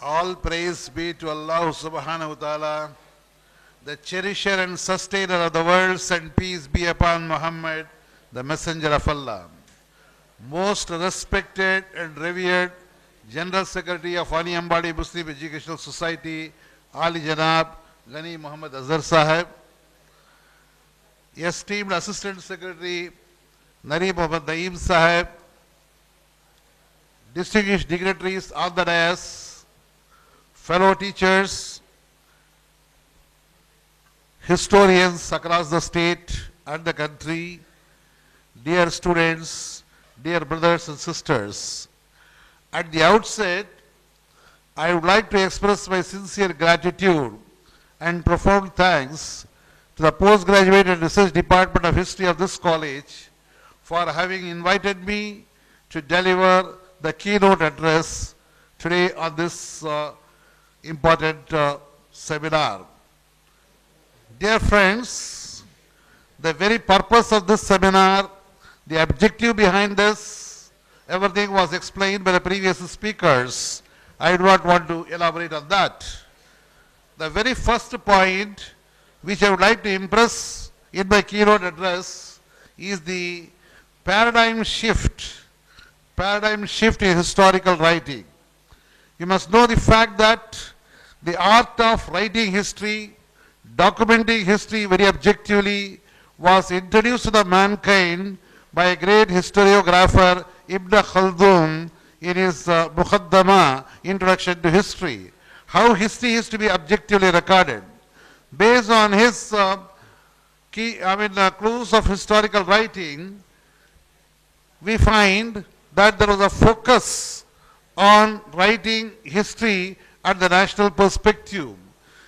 All praise be to Allah subhanahu wa ta'ala, the cherisher and sustainer of the worlds, and peace be upon Muhammad, the messenger of Allah. Most respected and revered General Secretary of Aniyambadi Muslim Educational Society, Ali Janab, Ghani Muhammad Azhar Sahib, esteemed Assistant Secretary, Nari Muhammad Naeem Sahib, distinguished dignitaries on the dais, fellow teachers, historians across the state and the country, dear students, dear brothers and sisters. At the outset, I would like to express my sincere gratitude and profound thanks to the Postgraduate and Research Department of History of this college for having invited me to deliver the keynote address today on this important seminar. Dear friends, the very purpose of this seminar, the objective behind this, everything was explained by the previous speakers. I do not want to elaborate on that. The very first point which I would like to impress in my keynote address is the paradigm shift in historical writing. You must know the fact that the art of writing history, documenting history very objectively, was introduced to the mankind by a great historiographer, Ibn Khaldun, in his Muqaddama, Introduction to History. How history is to be objectively recorded. Based on his clues of historical writing, we find that there was a focus on writing history at the national perspective.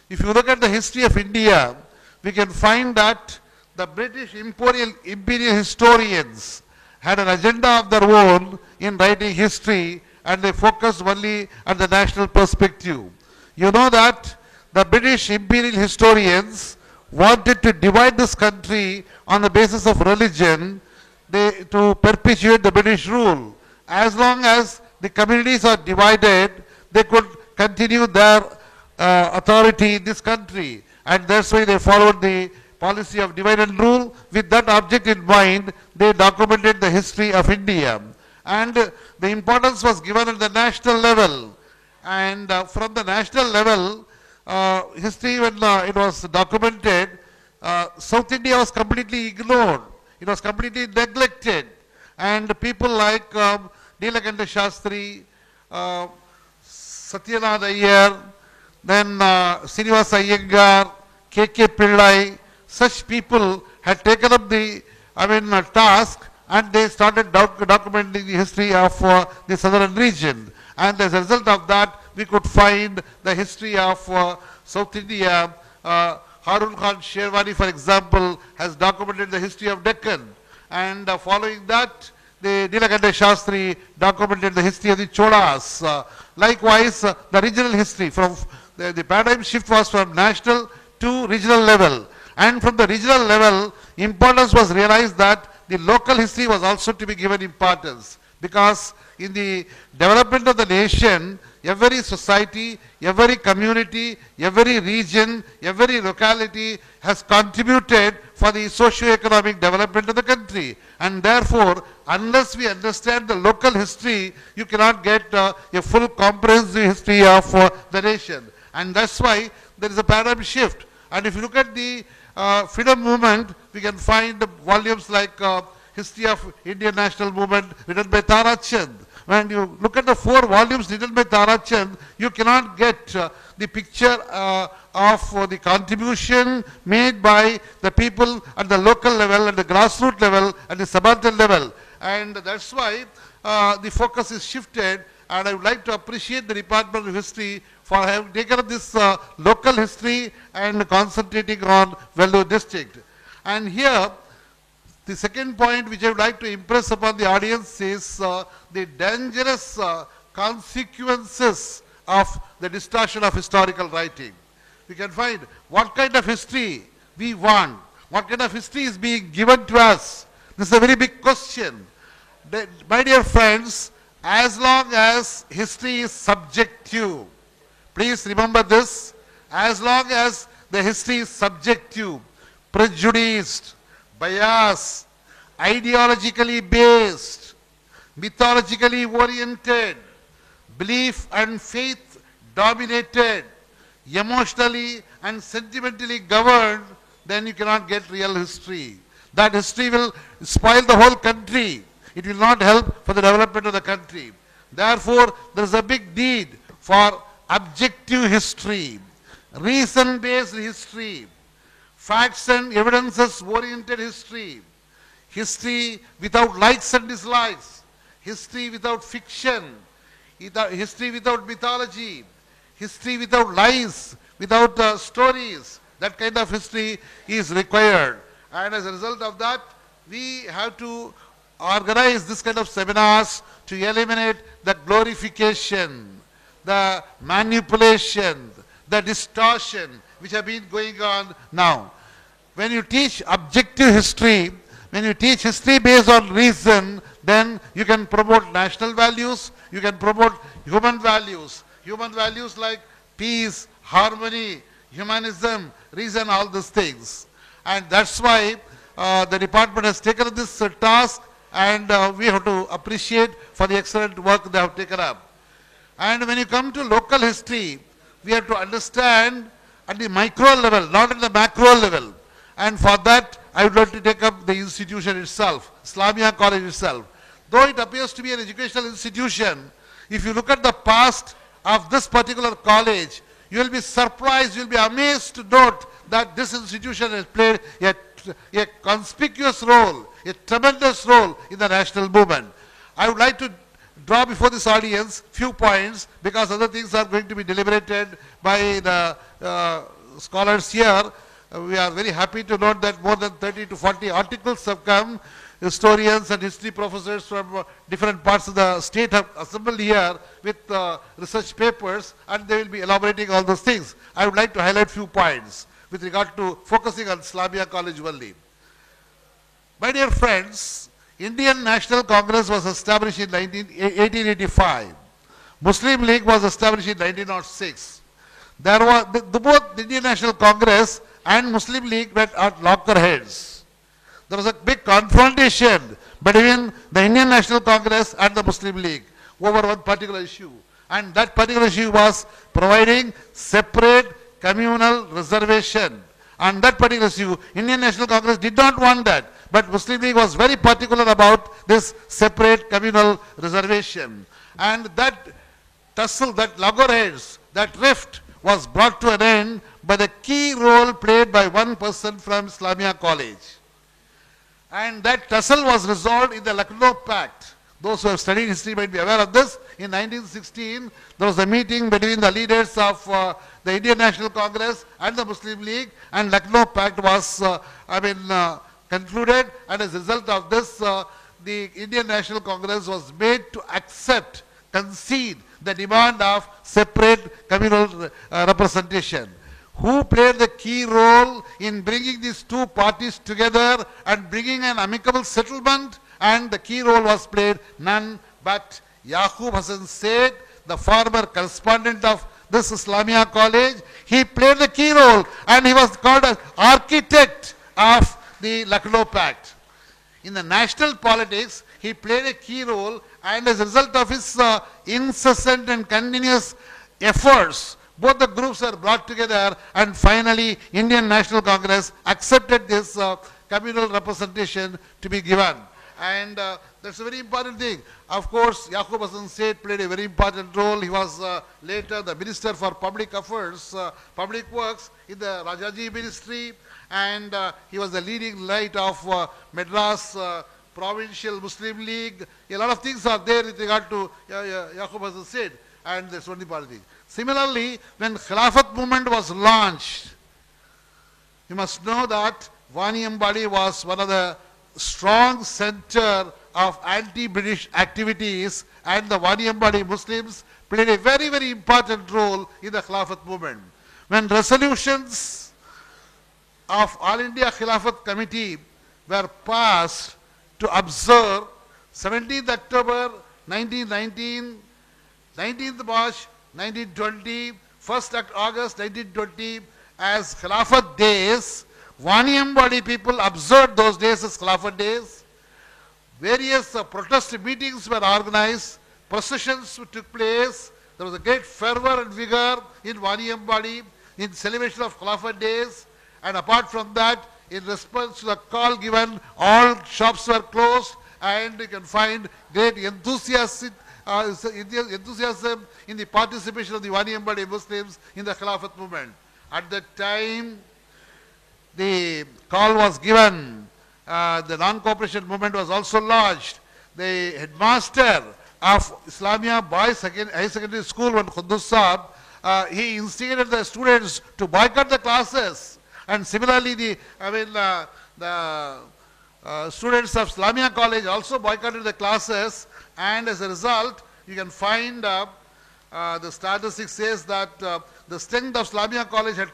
If you look at the history of India, we can find that the British imperial historians had an agenda of their own in writing history, and they focused only at the national perspective. You know that the British imperial historians wanted to divide this country on the basis of religion to perpetuate the British rule. As long as the communities are divided, they could continue their authority in this country. And that's why they followed the policy of divide and rule. With that object in mind, they documented the history of India. And the importance was given at the national level. And from the national level, history, when it was documented, South India was completely ignored. It was completely neglected. And people like Nilakanta Shastri, Satyanath Iyer, then Srinivasa Iyengar, K.K. Pillai, such people had taken up the task, and they started documenting the history of the southern region. And as a result of that, we could find the history of South India. Harun Khan Sherwani, for example, has documented the history of Deccan. And following that, the Nilakanta Shastri documented the history of the Cholas. Likewise, the regional history, from the paradigm shift was from national to regional level. And from the regional level, importance was realized that the local history was also to be given importance. Because in the development of the nation, every society, every community, every region, every locality has contributed for the socio-economic development of the country. And therefore, unless we understand the local history, you cannot get a full comprehensive history of the nation. And that's why there is a paradigm shift. And if you look at the freedom movement, we can find volumes like History of Indian National Movement written by Tara Chand. When you look at the 4 volumes written by Tara Chand, you cannot get the picture of the contribution made by the people at the local level, at the grassroots level, at the subaltern level. And that's why the focus is shifted, and I would like to appreciate the Department of History for having taken up this local history and concentrating on Vellore district. And here, the second point which I would like to impress upon the audience is the dangerous consequences of the distortion of historical writing. We can find what kind of history we want, what kind of history is being given to us. This is a very big question. My dear friends, as long as history is subjective, Please remember this. As long as the history is subjective, prejudiced, biased, ideologically based, mythologically oriented, belief and faith dominated, emotionally and sentimentally governed, then you cannot get real history. That history will spoil the whole country. It will not help for the development of the country. Therefore, there is a big need for objective history, reason-based history, facts and evidences-oriented history, history without likes and dislikes, history without fiction, history without mythology, history without lies, without stories. That kind of history is required. And as a result of that, we have to organize this kind of seminars to eliminate the glorification, the manipulation, the distortion which have been going on now. When you teach objective history, when you teach history based on reason, then you can promote national values, you can promote human values like peace, harmony, humanism, reason, all these things. And that's why the department has taken this task, and we have to appreciate for the excellent work they have taken up. And when you come to local history, we have to understand at the micro level, not at the macro level. And for that, I would like to take up the institution itself, Islamia College itself. Though it appears to be an educational institution, if you look at the past of this particular college, you will be surprised, you will be amazed to note that this institution has played a conspicuous role, a tremendous role in the national movement. I would like to draw before this audience few points, because other things are going to be deliberated by the scholars here. We are very happy to note that more than 30 to 40 articles have come. Historians and history professors from different parts of the state have assembled here with research papers, and they will be elaborating all those things. I would like to highlight few points with regard to focusing on Islamia College only. My dear friends, Indian National Congress was established in 1885. Muslim League was established in 1906. There was both the Indian National Congress and Muslim League were at loggerheads. There was a big confrontation between the Indian National Congress and the Muslim League over one particular issue. And that particular issue was providing separate communal reservation. And that particular issue, Indian National Congress did not want that. But Muslim League was very particular about this separate communal reservation. And that tussle, that loggerheads, that rift was brought to an end by the key role played by one person from Islamia College. And that tussle was resolved in the Lucknow Pact. Those who have studied history might be aware of this. In 1916, there was a meeting between the leaders of the Indian National Congress and the Muslim League, and Lucknow Pact was concluded, and as a result of this, the Indian National Congress was made to accept, concede the demand of separate communal representation. Who played the key role in bringing these two parties together and bringing an amicable settlement? And the key role was played none but Yaqub Hasan Said, the former correspondent of this Islamia College. He played the key role, and he was called as architect of the Lucknow Pact. In the national politics, he played a key role, and as a result of his incessant and continuous efforts, both the groups are brought together, and finally Indian National Congress accepted this communal representation to be given. And that's a very important thing. Of course, Yaqub Hasan Said played a very important role. He was later the Minister for Public Affairs, Public Works in the Rajaji Ministry, and he was the leading light of Madras Provincial Muslim League. A lot of things are there with regard to Yaqub Hasan Said, and that's one important thing. Similarly, when Khilafat movement was launched, you must know that Wani Ambadi was one of the strong center of anti-British activities, and the Wani Ambadi Muslims played a very, very important role in the Khilafat movement. When resolutions of All India Khilafat Committee were passed to observe 17th October 1919, 19th March 1920, 1st August 1920 as Khilafat days. Waniyambadi people observed those days as Khilafat days. Various protest meetings were organized, processions took place. There was a great fervor and vigor in Waniyambadi in celebration of Khilafat days. And apart from that, in response to the call given, all shops were closed, and you can find great enthusiasm in the participation of the Waniyambadi Muslims in the Khilafat movement. At that time, the call was given, the non-cooperation movement was also lodged. The headmaster of Islamia Boys High Secondary School, one Khuddus Saab, he instigated the students to boycott the classes. And similarly, the students of Islamia College also boycotted the classes, and as a result, you can find the statistic says that the strength of Islamia College had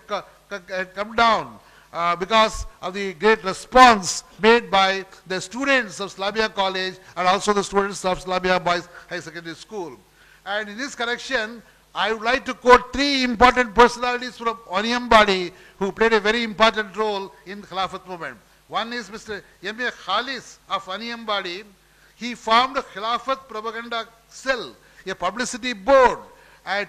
come down because of the great response made by the students of Islamia College and also the students of Islamia Boys High Secondary School. And in this connection, I would like to quote three important personalities from Waniyambadi who played a very important role in Khilafat movement. One is Mr. M.A. Khalis of Waniyambadi. He formed a Khilafat propaganda cell, a publicity board,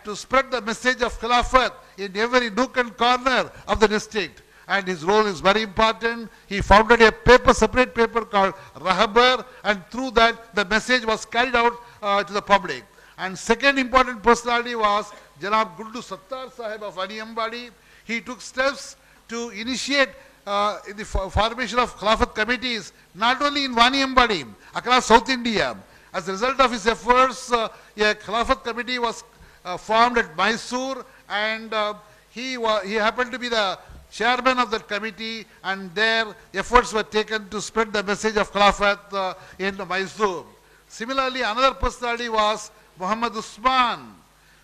to spread the message of Khilafat in every nook and corner of the district. And his role is very important. He founded a separate paper called Rahabar, and through that the message was carried out to the public. And second important personality was Janab Gundu Sattar Sahib of Waniyambadi. He took steps to initiate in the formation of Khilafat committees, not only in Waniyambadi, across South India. As a result of his efforts, a Khilafat committee was formed at Mysore, and he happened to be the chairman of that committee, and their efforts were taken to spread the message of Khilafat in Mysore. Similarly, another personality was Muhammad Usman.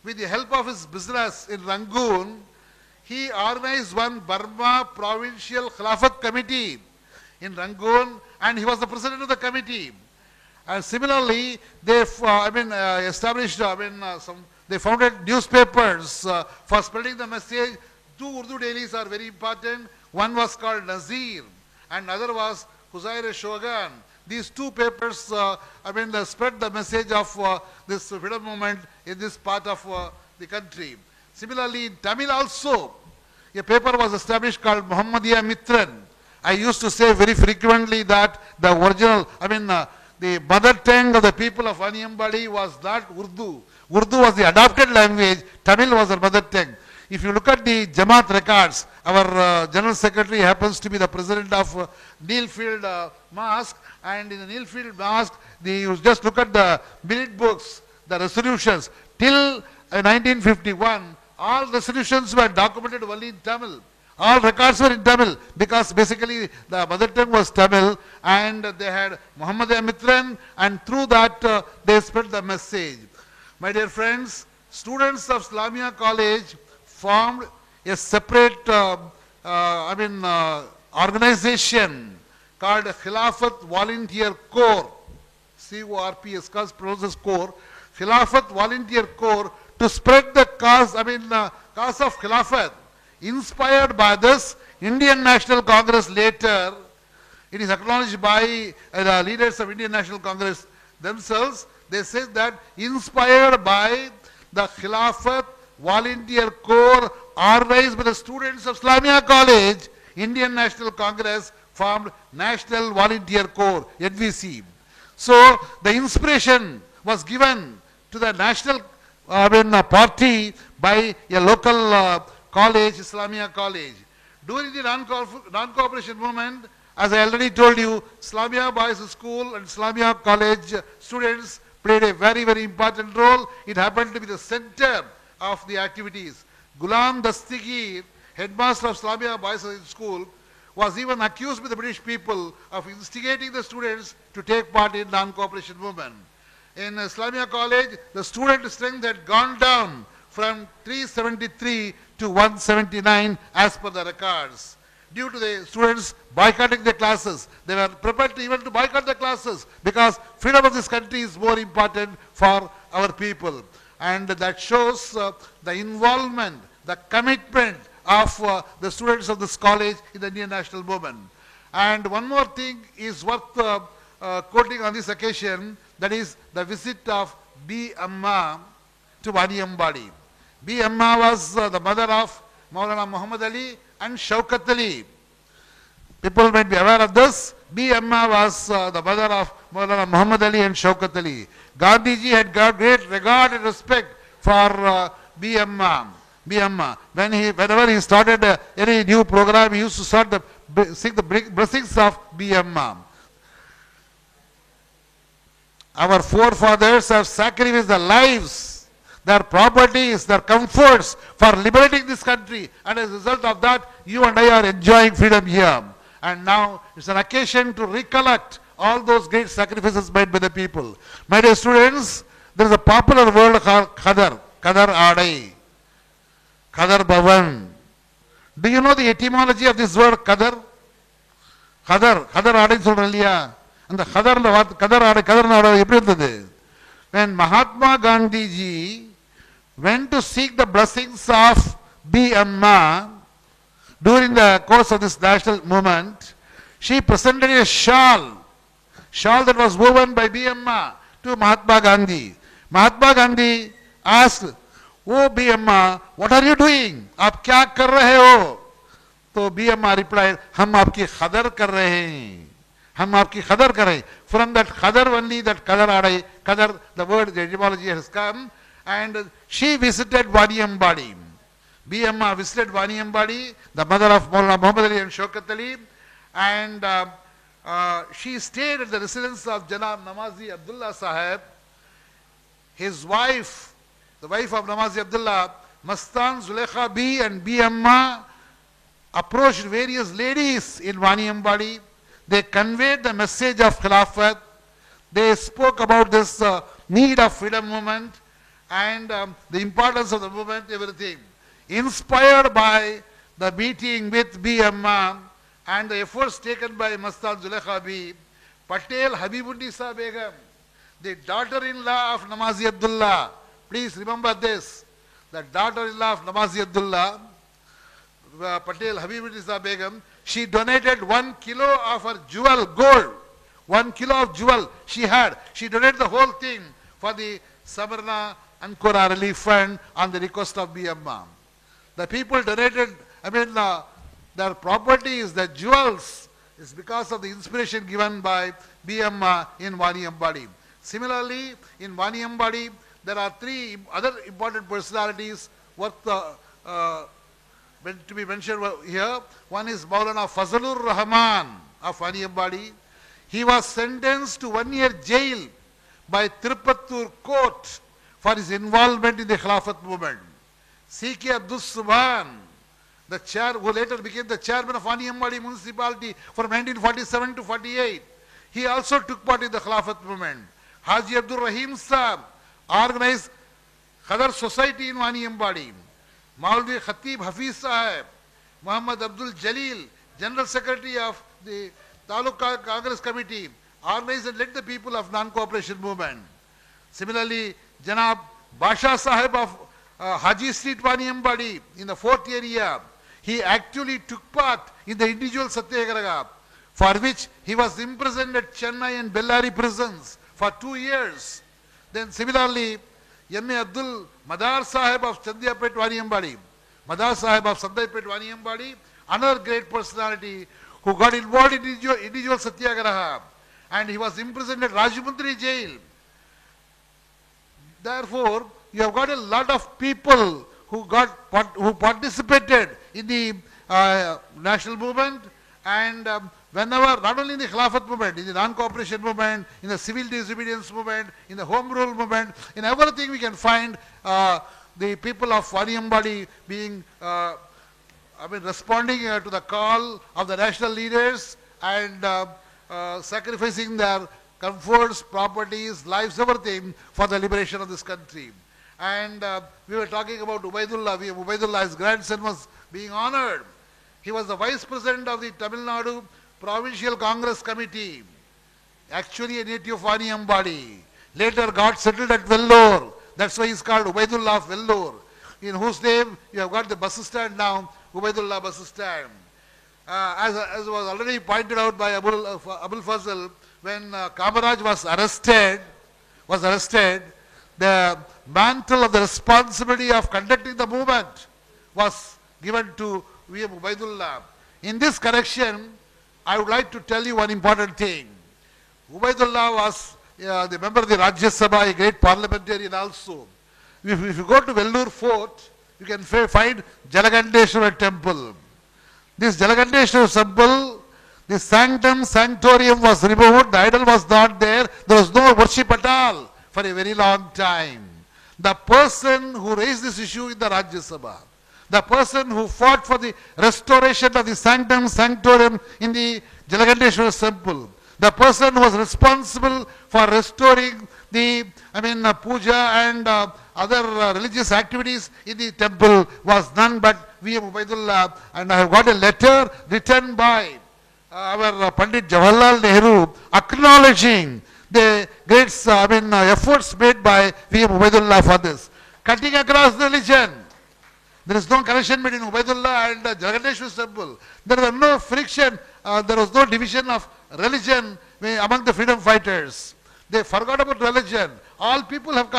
With the help of his business in Rangoon, he organized one Burma Provincial Khilafat Committee in Rangoon, and he was the president of the committee. And similarly, they they founded newspapers for spreading the message. Two Urdu dailies are very important. One was called Nazir, and another was Huzair-e-Shogan. These two papers, spread the message of this freedom movement in this part of the country. Similarly, in Tamil also, a paper was established called Muhammadiya Mitran. I used to say very frequently that the original, the mother tongue of the people of Waniyambadi was not Urdu. Urdu was the adopted language, Tamil was their mother tongue. If you look at the Jamaat records, our General Secretary happens to be the president of Neilfield Mosque, and in the Neilfield Mosque, you just look at the minute books, the resolutions. Till 1951, all resolutions were documented only in Tamil. All records were in Tamil, because basically the mother tongue was Tamil, and they had Muhammadiya Mitran, and through that they spread the message. My dear friends, students of Islamia College formed a separate organization called Khilafat Volunteer Corps, C-O-R-P-S, pronounced as Corps, Khilafat Volunteer Corps, to spread the cause, cause of Khilafat. Inspired by this, Indian National Congress later, it is acknowledged by the leaders of Indian National Congress themselves, they say that inspired by the Khilafat Volunteer Corps organized by the students of Islamia College, Indian National Congress formed National Volunteer Corps, NVC. So the inspiration was given to the national party by a local college, Islamia College. During the non-cooperation movement, as I already told you, Islamia Boys School and Islamia College students played a very, very important role. It happened to be the center of the activities. Ghulam Dastagir, headmaster of Islamia Boys School, was even accused by the British people of instigating the students to take part in non-cooperation movement. In Islamia College, the student strength had gone down from 373 to 179 as per the records. Due to the students boycotting the classes, they were prepared to even to boycott the classes, because freedom of this country is more important for our people. And that shows the involvement the commitment of the students of this college in the Indian national movement. And one more thing is worth quoting on this occasion, that is the visit of B. Amma to Vaniyambadi. B. Amma was the mother of Maulana Muhammad Ali and Shaukat Ali. People might be aware of this. B. Amma was the mother of Maulana Muhammad Ali and Shaukat Ali. Gandhiji had got great regard and respect for B. Amma. B. Amma. Whenever he started any new program, he used to seek the blessings of B. Amma. Our forefathers have sacrificed their lives, their properties, their comforts for liberating this country, and as a result of that, you and I are enjoying freedom here. And now it's an occasion to recollect all those great sacrifices made by the people. My dear students, there is a popular word called Khadar, Khadar Adai, Khadar Bhavan. Do you know the etymology of this word Khadar? Khadar Adai சொல்றேன் இல்லையா, அந்த கதர்ல கதர் ஆடை கதர் ஆடை எப்படி இருந்தது? When Mahatma Gandhi ji went to seek the blessings of B. Amma during the course of this national movement, she presented a shawl that was woven by B. Amma to Mahatma Gandhi. Mahatma Gandhi asked, "Oh B. Amma, what are you doing? आप क्या कर रहे हो?" तो B. Amma replied, "हम आपकी खदर कर रहे हैं, हम आपकी खदर कर रहे हैं." From that khaddar only, that खदर आड़े, खदर, the word, the etymology has come, and she visited Vaniyambadi. B. Amma visited Vaniyambadi, the mother of Maulana Muhammad Ali and Shaukat Ali, and she stayed at the residence of Janab Namazi Abdullah Sahib. His wife, the wife of Namazi Abdullah, Mastan Zulekha B. and B. Amma approached various ladies in Vaniyambadi. They conveyed the message of Khilafat. They spoke about this need of freedom movement and the importance of the movement, everything. Inspired by the meeting with B. Amma and the efforts taken by Mastan Zulekha B., Patel Habibunnisa Begum, the daughter-in-law of Namazi Abdullah, please remember this, the daughter-in-law of Namazi Abdullah, Patel Habibunnisa Begum, she donated 1 kilo of her jewel, gold, 1 kilo of jewel she had. She donated the whole thing for the Sabarna Ankura Relief Fund on the request of B. Amma. The people donated, their properties, their jewels, is because of the inspiration given by B. Amma in Vaniyambadi. Similarly, in Vaniyambadi, there are 3 other important personalities worth to be mentioned here. One is Maulana Fazlur Rahman of Vaniyambadi. He was sentenced to 1 year jail by Tirupattur court for his involvement in the Khilafat movement. C.K. Abdul Subhan, the chair, who later became the chairman of Vaniyambadi municipality from 1947 to 48, he also took part in the Khilafat movement. Haji Abdul Rahim Saab organized Khadar Society in Vaniyambadi. Maulvi Khatib Hafiz Sahib, Muhammad Abdul Jalil, General Secretary of the Taluka Congress Committee, organized and led the people of non-cooperation movement. Similarly, Janab Basha Sahib of Haji Street, Vaniyambadi, in the 4th area, he actually took part in the individual Satyagraha, for which he was imprisoned at Chennai and Bellary prisons for 2 years. Then similarly, M.A. Abdul Madar Sahib of Chandiapet, Vaniyambadi, Madar Sahib of Chandiapet, Vaniyambadi, another great personality who got involved in individual Satyagraha, and he was imprisoned at Rajmundry jail. Therefore, you have got a lot of people who participated in the national movement, and whenever, not only in the Khilafat movement, in the non-cooperation movement, in the civil disobedience movement, in the home rule movement, in everything we can find the people of Vaniyambadi being, responding to the call of the national leaders and sacrificing their comforts, properties, lives, everything for the liberation of this country. And we were talking about Ubaidullah. Ubaidullah's grandson was being honored. He was the vice president of the Tamil Nadu Provincial Congress Committee, actually a native of Vaniyambadi. Later got settled at Vellore. That's why he's called Ubaidullah of Vellore. in whose name you have got the bus stand now, Ubaidullah bus stand. As was already pointed out by Abul Fazl, when Kamaraj was arrested, the mantle of the responsibility of conducting the movement was given to V.M. Ubaidullah. In this connection, I would like to tell you one important thing. Ubaidullah was the member of the Rajya Sabha, a great parliamentarian also. If you go to Vellore Fort, you can find Jalagandeshwara temple. This Jalagandeshwara temple, the sanctum sanctorium was removed, the idol was not there, there was no worship at all for a very long time. The person who raised this issue in the Rajya Sabha, the person who fought for the restoration of the sanctum sanctorium in the Jalagandeshwara temple, the person who was responsible for restoring the, puja and other religious activities in the temple was none but V.M. Ubaidullah. And I have got a letter written by our Pandit Jawaharlal Nehru acknowledging the great efforts made by V.M. Ubaidullah for this. Cutting across religion. There is no connection between Ubaidullah and Jalagandeshwara temple. There was no friction, there was no division of religion among the freedom fighters. They forgot about religion. All people have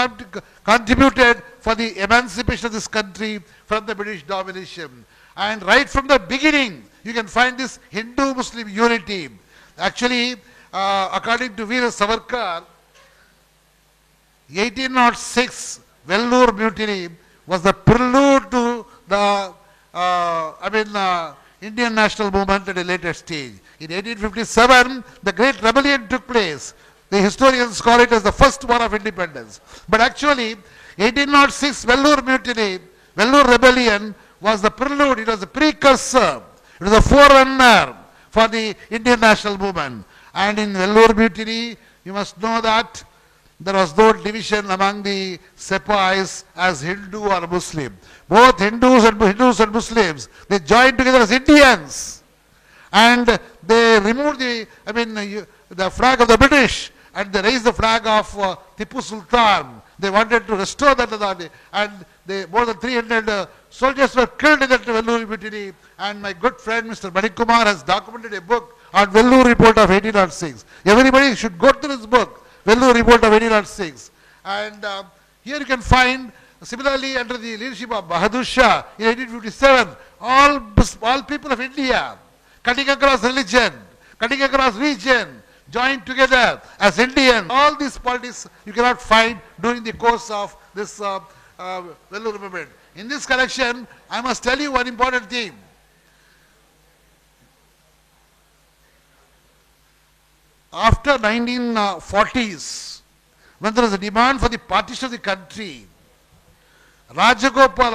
contributed for the emancipation of this country from the British domination. And right from the beginning, you can find this Hindu-Muslim unity. Actually, according to Veer Savarkar, 1806 Vellore Mutiny was the prelude to the Indian national movement at a later stage. In 1857, the great rebellion took place. The historians call it as the first war of independence. But actually, 1806 Vellore Mutiny, Vellore Rebellion was the prelude, it was the precursor, it was the forerunner for the Indian national movement. And in Vellore Mutiny, you must know that there was no division among the Sepahis as Hindu or Muslim. Both Hindus and Muslims, they joined together as Indians. And they removed the flag of the British and they raised the flag of Tipu Sultan. They wanted to restore that authority. And more than 300 soldiers were killed in that Vellore Mutiny. And my good friend Mr. Manikumar has documented a book on Vellore Report of 1806. Everybody should go to this book, Vellore Report of 1806. And here you can find, similarly under the leadership of Bahadur Shah in 1857, all people of India, cutting across religion, cutting across region, joined together as Indians. All these politics you cannot find during the course of this Vellore movement. In this connection, I must tell you one important thing. After 1940s, when there was a demand for the partition of the country, Rajagopal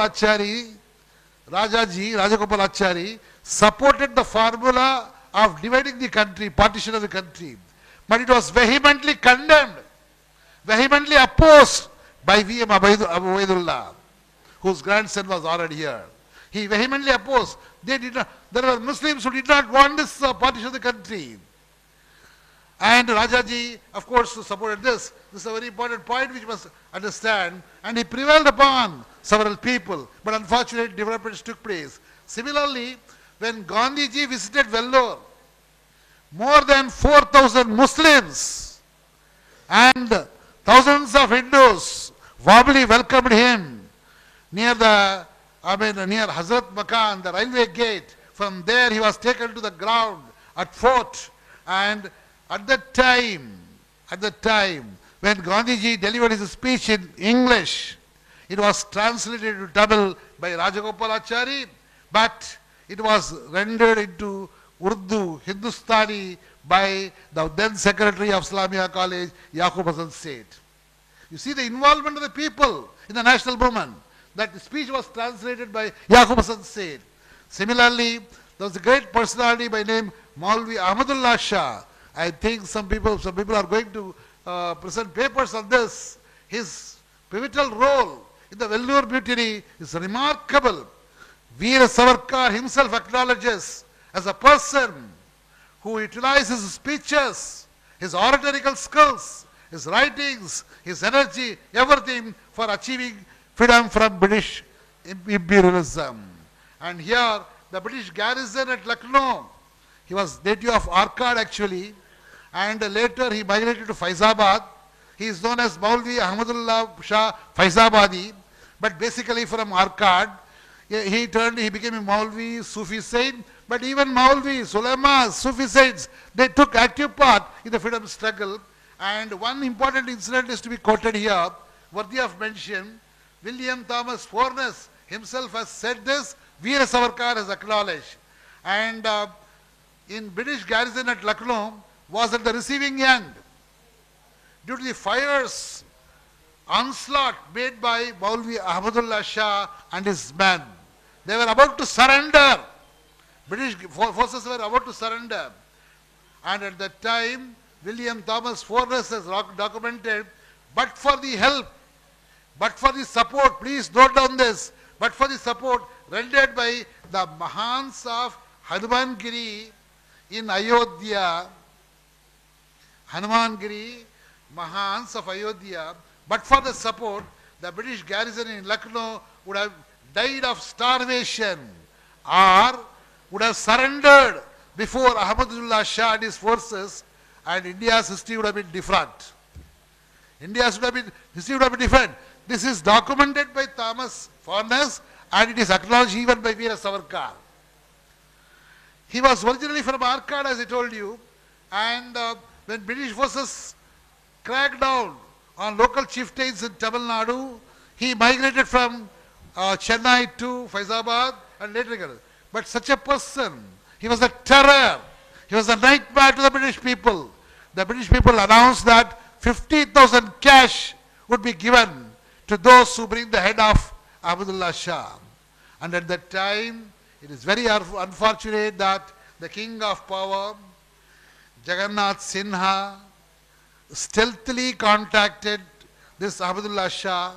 Achari supported the formula of dividing the country, partition of the country. But it was vehemently condemned, vehemently opposed by V.M. Ubaidullah, whose grandson was already here. He vehemently opposed. There were Muslims who did not want this partition of the country. And Rajaji, of course, supported this. This is a very important point which you must understand. And he prevailed upon several people. But unfortunately, developments took place. Similarly, when Gandhiji visited Vellore, more than 4,000 Muslims and thousands of Hindus warmly welcomed him near near Hazrat Makan, the railway gate. From there, he was taken to the ground at fort. And at that time, when Gandhiji delivered his speech in English, it was translated to Tamil by Rajagopalachari, but it was rendered into Urdu, Hindustani by the then Secretary of Islamia College, Yaqub Hasan Seth. You see the involvement of the people in the national movement. That speech was translated by Yaqub Hasan Seth. Similarly, there was a great personality by name Maulvi Ahmadullah Shah. I think some people are going to present papers on this. His pivotal role in the Vellore Mutiny is remarkable. Veer Savarkar himself acknowledges as a person who utilized his speeches, his oratorical skills, his writings, his energy, everything for achieving freedom from British imperialism. And here, the British garrison at Lucknow, he was native of Arcad actually, and later he migrated to Faizabad. He is known as Maulvi Ahmadullah Shah Faizabadi, but basically from Arcad. He became a Maulvi, Sufi saint, but even Maulvi, Sulamas, Sufi saints, they took active part in the freedom struggle. And one important incident is to be quoted here, worthy of mention. William Thomas Fornes himself has said this, Veer Savarkar has acknowledged. And in British garrison at Lucknow was at the receiving end due to the fierce onslaught made by Maulvi Ahmadullah Shah and his men. They were about to surrender. British forces were about to surrender. And at that time, William Thomas Fornes has documented, but for the help, but for the support, please note down this, but for the support rendered by the Mahans of Hanumangiri in Ayodhya, Hanumangiri, Mahans of Ayodhya, but for the support, the British garrison in Lucknow would have died of starvation or would have surrendered before Ahmadullah Shah and his forces, and India's history would have been different. India's history would have been different. This is documented by Thomas Fornes and it is acknowledged even by Veera Savarkar. He was originally from Arcad, as I told you, and when British forces cracked down on local chieftains in Tamil Nadu, he migrated from Chennai to Faizabad and later. But such a person, he was a terror. He was a nightmare to the British people. The British people announced that 50,000 cash would be given to those who bring the head of Ahmadullah Shah. And at that time, it is very unfortunate that the king of power, Jagannath Sinha, stealthily contacted this Ahmadullah Shah,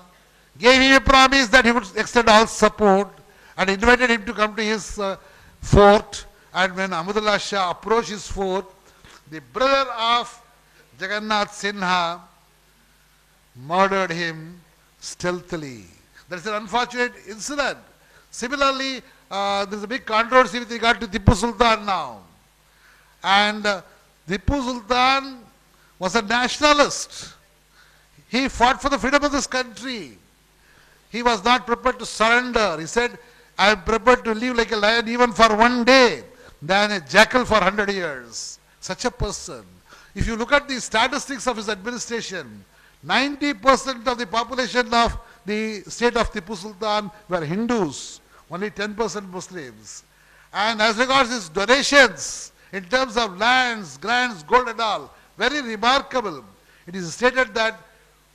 gave him a promise that he would extend all support and invited him to come to his fort. And when Ahmadullah Shah approached his fort, the brother of Jagannath Sinha murdered him stealthily. That is an unfortunate incident. Similarly, there is a big controversy with regard to Tipu Sultan now. And Tipu Sultan was a nationalist. He fought for the freedom of this country. He was not prepared to surrender. He said, I am prepared to live like a lion even for one day than a jackal for 100 years. Such a person. If you look at the statistics of his administration, 90% of the population of the state of Tipu Sultan were Hindus, only 10% Muslims. And as regards his donations, in terms of lands, grants, gold and all, very remarkable. It is stated that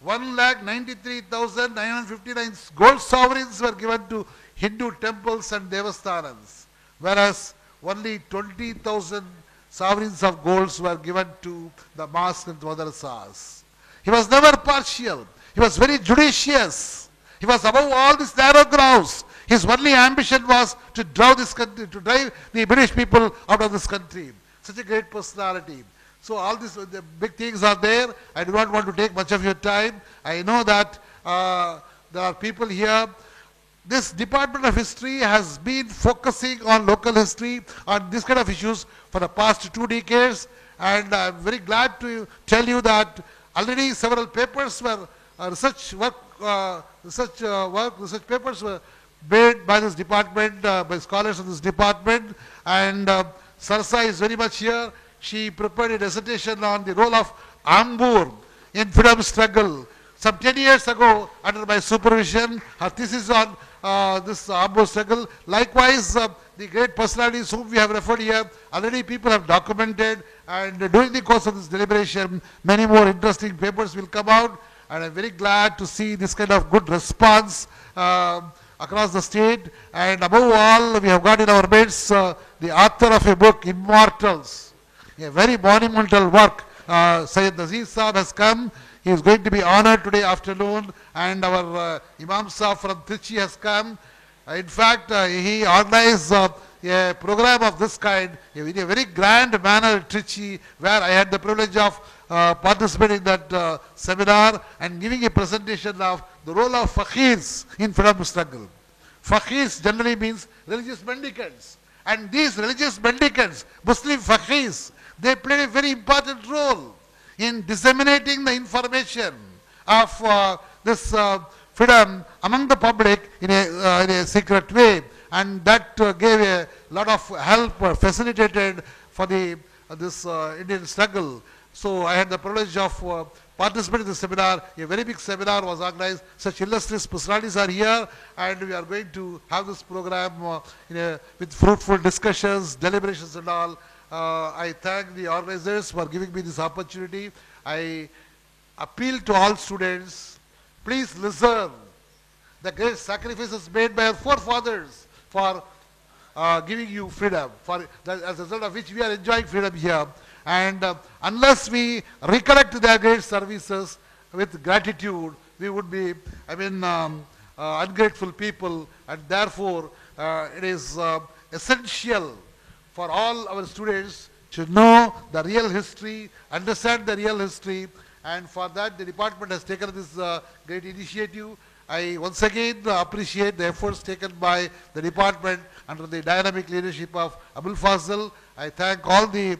1,93,959 gold sovereigns were given to Hindu temples and devasthanas, whereas only 20,000 sovereigns of golds were given to the mosques and madrasas. He was never partial. He was very judicious. He was above all these narrow grounds. His only ambition was to drive this country, to drive the British people out of this country. Such a great personality. So all these the big things are there. I do not want to take much of your time. I know that there are people here. This Department of History has been focusing on local history, on this kind of issues for the past 2 decades. And I'm very glad to tell you that already several papers were, research papers were made by this department, by scholars of this department. And Sarsa is very much here. She prepared a dissertation on the role of Ambur in freedom struggle. Some 10 years ago, under my supervision, her thesis on this Ambur struggle. Likewise, the great personalities whom we have referred here, already people have documented, and during the course of this deliberation, many more interesting papers will come out, and I'm very glad to see this kind of good response across the state. And above all, we have got in our midst the author of a book, Immortals, a very monumental work. Syed Nazeer Saab has come. He is going to be honored today afternoon, and our Imam Saab from Trichy has come. In fact, he organized a program of this kind in a very grand manner at Trichy, where I had the privilege of participating in that seminar and giving a presentation of the role of faqirs in freedom struggle. Faqihs generally means religious mendicants. And these religious mendicants, Muslim faqihs, they played a very important role in disseminating the information of this freedom among the public in a secret way. And that gave a lot of help, facilitated for this Indian struggle. So I had the privilege of participating in the seminar. A very big seminar was organized. Such illustrious personalities are here, and we are going to have this program with fruitful discussions, deliberations and all. I thank the organizers for giving me this opportunity. I appeal to all students, please listen the great sacrifices made by our forefathers for giving you freedom, as a result of which we are enjoying freedom here. And unless we recollect their great services with gratitude, we would be, ungrateful people. And therefore, it is essential for all our students to know the real history, understand the real history, and for that the department has taken this great initiative. I once again appreciate the efforts taken by the department under the dynamic leadership of Abul Fazl. I thank all the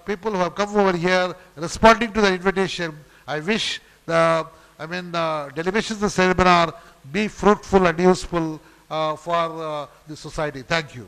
people who have come over here responding to the invitation. I wish the deliberations of the seminar be fruitful and useful for the society. Thank you.